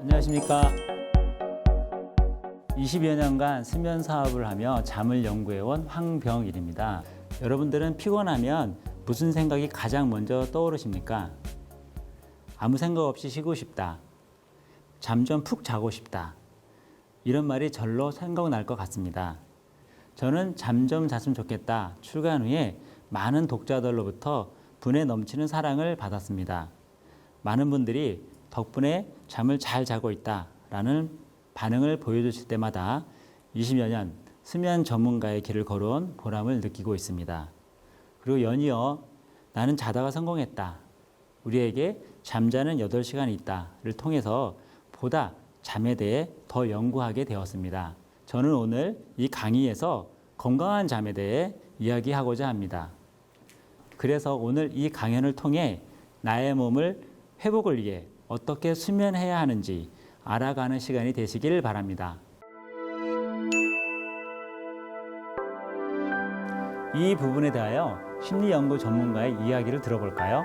안녕하십니까. 20여 년간 수면 사업을 하며 잠을 연구해온 황병일입니다. 여러분들은 피곤하면 무슨 생각이 가장 먼저 떠오르십니까? 아무 생각 없이 쉬고 싶다. 잠 좀 푹 자고 싶다. 이런 말이 절로 생각날 것 같습니다. 저는 잠 좀 잤으면 좋겠다 출간 후에 많은 독자들로부터 분에 넘치는 사랑을 받았습니다. 많은 분들이 덕분에 잠을 잘 자고 있다라는 반응을 보여주실 때마다 20여 년 수면 전문가의 길을 걸어온 보람을 느끼고 있습니다. 그리고 연이어 나는 자다가 성공했다. 우리에게 잠자는 8시간이 있다를 통해서 보다 잠에 대해 더 연구하게 되었습니다. 저는 오늘 이 강의에서 건강한 잠에 대해 이야기하고자 합니다. 그래서 오늘 이 강연을 통해 나의 몸을 회복을 위해 어떻게 수면해야 하는지 알아가는 시간이 되시길 바랍니다. 이 부분에 대하여 심리연구 전문가의 이야기를 들어볼까요?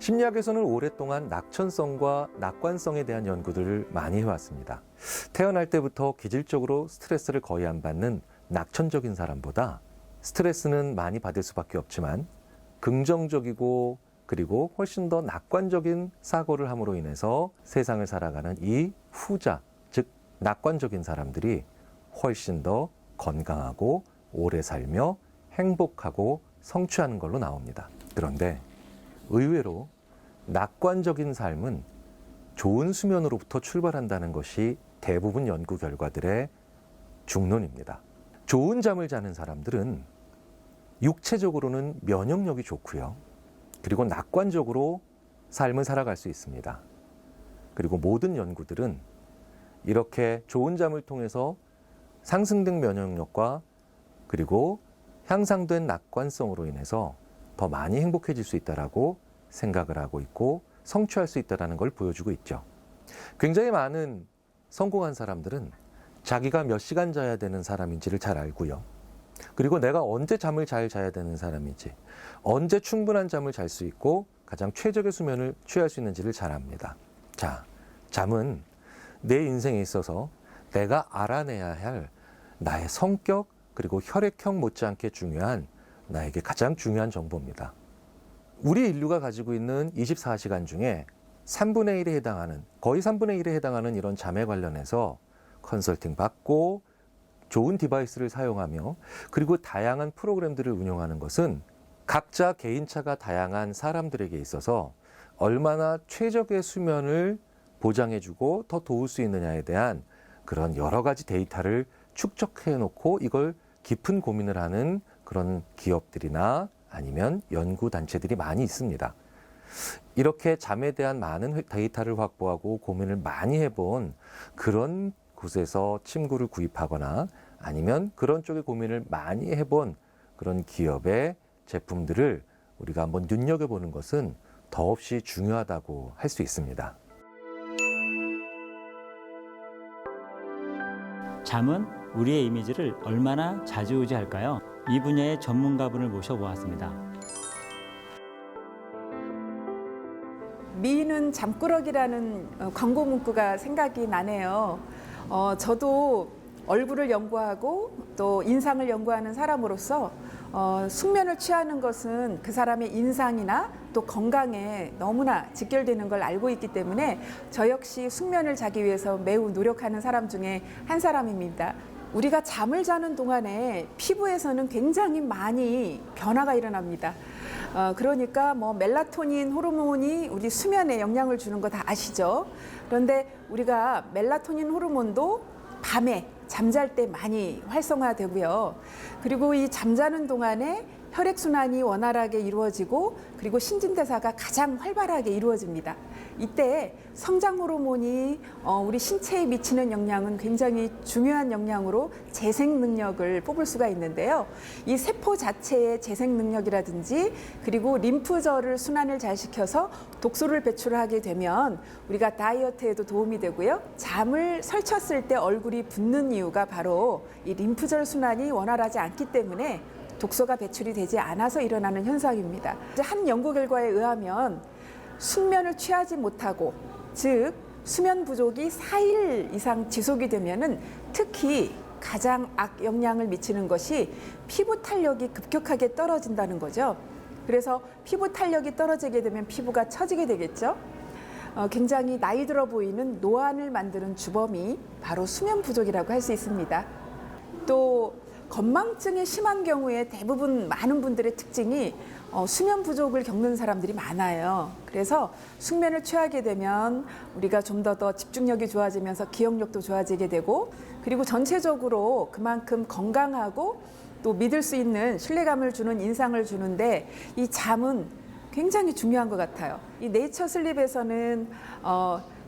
심리학에서는 오랫동안 낙천성과 낙관성에 대한 연구들을 많이 해왔습니다. 태어날 때부터 기질적으로 스트레스를 거의 안 받는 낙천적인 사람보다 스트레스는 많이 받을 수밖에 없지만 긍정적이고 그리고 훨씬 더 낙관적인 사고를 함으로 인해서 세상을 살아가는 이 후자, 즉 낙관적인 사람들이 훨씬 더 건강하고 오래 살며 행복하고 성취하는 걸로 나옵니다. 그런데 의외로 낙관적인 삶은 좋은 수면으로부터 출발한다는 것이 대부분 연구 결과들의 중론입니다. 좋은 잠을 자는 사람들은 육체적으로는 면역력이 좋고요. 그리고 낙관적으로 삶을 살아갈 수 있습니다. 그리고 모든 연구들은 이렇게 좋은 잠을 통해서 상승된 면역력과 그리고 향상된 낙관성으로 인해서 더 많이 행복해질 수 있다라고 생각을 하고 있고 성취할 수 있다는 걸 보여주고 있죠. 굉장히 많은 성공한 사람들은 자기가 몇 시간 자야 되는 사람인지를 잘 알고요. 그리고 내가 언제 잠을 잘 자야 되는 사람인지, 언제 충분한 잠을 잘 수 있고 가장 최적의 수면을 취할 수 있는지를 잘 압니다. 자, 잠은 내 인생에 있어서 내가 알아내야 할 나의 성격 그리고 혈액형 못지않게 중요한 나에게 가장 중요한 정보입니다. 우리 인류가 가지고 있는 24시간 중에 3분의 1에 해당하는, 거의 3분의 1에 해당하는 이런 잠에 관련해서 컨설팅 받고 좋은 디바이스를 사용하며 그리고 다양한 프로그램들을 운영하는 것은 각자 개인차가 다양한 사람들에게 있어서 얼마나 최적의 수면을 보장해주고 더 도울 수 있느냐에 대한 그런 여러 가지 데이터를 축적해 놓고 이걸 깊은 고민을 하는 그런 기업들이나 아니면 연구단체들이 많이 있습니다. 이렇게 잠에 대한 많은 데이터를 확보하고 고민을 많이 해본 그런 곳에서 침구를 구입하거나 아니면 그런 쪽의 고민을 많이 해본 그런 기업의 제품들을 우리가 한번 눈여겨보는 것은 더없이 중요하다고 할 수 있습니다. 잠은 우리의 이미지를 얼마나 좌지우지할까요? 이 분야의 전문가분을 모셔보았습니다. 미인은 잠꾸러기라는 광고 문구가 생각이 나네요. 저도 얼굴을 연구하고 또 인상을 연구하는 사람으로서 숙면을 취하는 것은 그 사람의 인상이나 또 건강에 너무나 직결되는 걸 알고 있기 때문에 저 역시 숙면을 자기 위해서 매우 노력하는 사람 중에 한 사람입니다. 우리가 잠을 자는 동안에 피부에서는 굉장히 많이 변화가 일어납니다. 그러니까 뭐 멜라토닌 호르몬이 우리 수면에 영향을 주는 거 다 아시죠? 그런데 우리가 멜라토닌 호르몬도 밤에 잠잘 때 많이 활성화되고요. 그리고 이 잠자는 동안에 혈액순환이 원활하게 이루어지고 그리고 신진대사가 가장 활발하게 이루어집니다. 이때 성장 호르몬이 우리 신체에 미치는 영향은 굉장히 중요한 영향으로 재생 능력을 뽑을 수가 있는데요. 이 세포 자체의 재생 능력이라든지 그리고 림프절을 순환을 잘 시켜서 독소를 배출하게 되면 우리가 다이어트에도 도움이 되고요. 잠을 설쳤을 때 얼굴이 붓는 이유가 바로 이 림프절 순환이 원활하지 않기 때문에 독소가 배출이 되지 않아서 일어나는 현상입니다. 한 연구 결과에 의하면 숙면을 취하지 못하고, 즉 수면 부족이 4일 이상 지속이 되면은 특히 가장 악영향을 미치는 것이 피부 탄력이 급격하게 떨어진다는 거죠. 그래서 피부 탄력이 떨어지게 되면 피부가 처지게 되겠죠. 굉장히 나이 들어 보이는 노안을 만드는 주범이 바로 수면 부족이라고 할 수 있습니다. 또 건망증이 심한 경우에 대부분 많은 분들의 특징이 수면 부족을 겪는 사람들이 많아요. 그래서 숙면을 취하게 되면 우리가 좀 더 집중력이 좋아지면서 기억력도 좋아지게 되고, 그리고 전체적으로 그만큼 건강하고 또 믿을 수 있는 신뢰감을 주는 인상을 주는데, 이 잠은 굉장히 중요한 것 같아요. 이 네이처 슬립에서는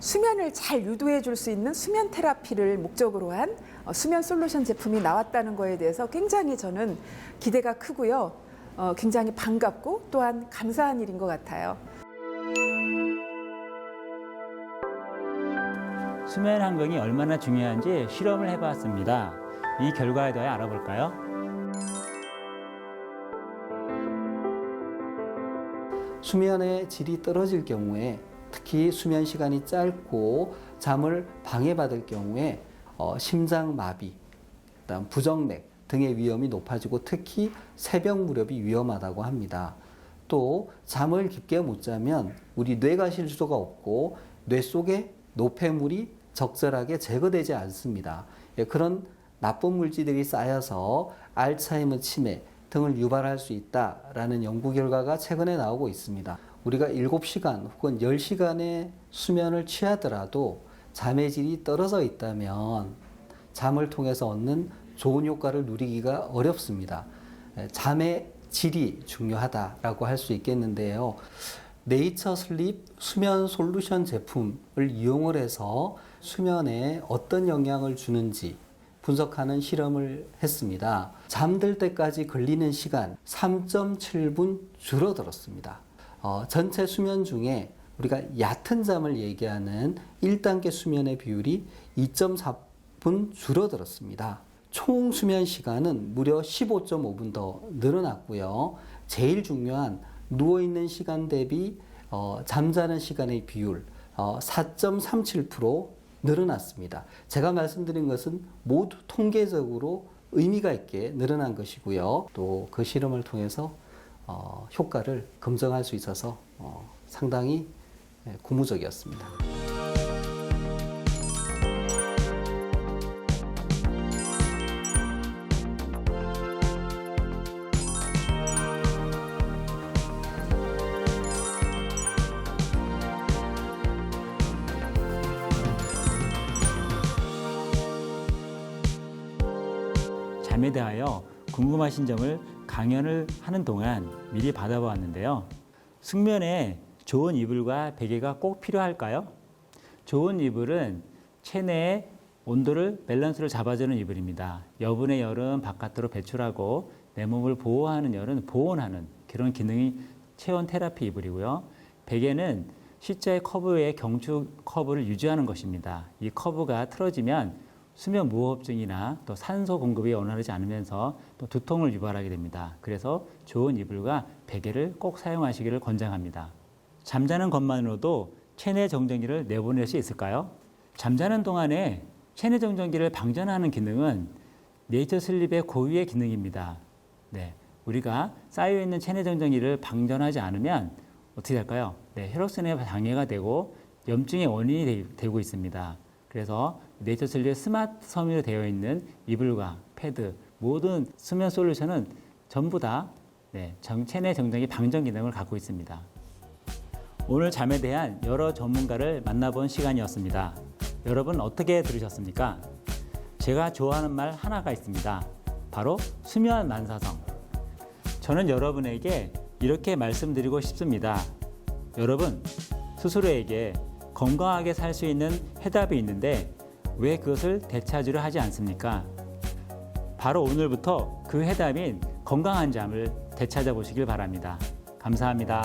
수면을 잘 유도해 줄 수 있는 수면 테라피를 목적으로 한 수면 솔루션 제품이 나왔다는 거에 대해서 굉장히 저는 기대가 크고요. 굉장히 반갑고 또한 감사한 일인 것 같아요. 수면 환경이 얼마나 중요한지 실험을 해봤습니다. 이 결과에 대해 알아볼까요? 수면의 질이 떨어질 경우에, 특히 수면 시간이 짧고 잠을 방해받을 경우에 심장마비, 그다음 부정맥 등의 위험이 높아지고 특히 새벽 무렵이 위험하다고 합니다. 또 잠을 깊게 못 자면 우리 뇌가 실수가 없고 뇌 속에 노폐물이 적절하게 제거되지 않습니다. 그런 나쁜 물질들이 쌓여서 알츠하이머 치매 등을 유발할 수 있다라는 연구 결과가 최근에 나오고 있습니다. 우리가 7시간 혹은 10시간의 수면을 취하더라도 잠의 질이 떨어져 있다면 잠을 통해서 얻는 좋은 효과를 누리기가 어렵습니다. 잠의 질이 중요하다라고 할 수 있겠는데요. 네이처 슬립 수면 솔루션 제품을 이용을 해서 수면에 어떤 영향을 주는지 분석하는 실험을 했습니다. 잠들 때까지 걸리는 시간 3.7분 줄어들었습니다. 전체 수면 중에 우리가 얕은 잠을 얘기하는 1단계 수면의 비율이 2.4분 줄어들었습니다. 총 수면 시간은 무려 15.5분 더 늘어났고요. 제일 중요한 누워있는 시간 대비 잠자는 시간의 비율 4.37% 늘어났습니다. 제가 말씀드린 것은 모두 통계적으로 의미가 있게 늘어난 것이고요. 또 그 실험을 통해서 효과를 검증할 수 있어서 상당히 고무적이었습니다. 잠에 대하여 궁금하신 점을 강연을 하는 동안 미리 받아보았는데요. 숙면에 좋은 이불과 베개가 꼭 필요할까요? 좋은 이불은 체내의 온도를 밸런스를 잡아주는 이불입니다. 여분의 열은 바깥으로 배출하고 내 몸을 보호하는 열은 보온하는 그런 기능이 체온 테라피 이불이고요. 베개는 C자의 커브의 경축 커브를 유지하는 것입니다. 이 커브가 틀어지면 수면 무호흡증이나 또 산소 공급이 원활하지 않으면서 또 두통을 유발하게 됩니다. 그래서 좋은 이불과 베개를 꼭 사용하시기를 권장합니다. 잠자는 것만으로도 체내 정전기를 내보낼 수 있을까요? 잠자는 동안에 체내 정전기를 방전하는 기능은 네이처 슬립의 고유의 기능입니다. 네, 우리가 쌓여있는 체내 정전기를 방전하지 않으면 어떻게 될까요? 네, 혈액순환에 방해가 되고 염증의 원인이 되고 있습니다. 그래서 네이처 슬립의 스마트 섬유로 되어 있는 이불과 패드, 모든 수면 솔루션은 전부 다 체내 정전기 방전 기능을 갖고 있습니다. 오늘 잠에 대한 여러 전문가를 만나본 시간이었습니다. 여러분 어떻게 들으셨습니까? 제가 좋아하는 말 하나가 있습니다. 바로 수면 만사성. 저는 여러분에게 이렇게 말씀드리고 싶습니다. 여러분 스스로에게 건강하게 살 수 있는 해답이 있는데 왜 그것을 되찾으려 하지 않습니까? 바로 오늘부터 그 해답인 건강한 잠을 되찾아 보시길 바랍니다. 감사합니다.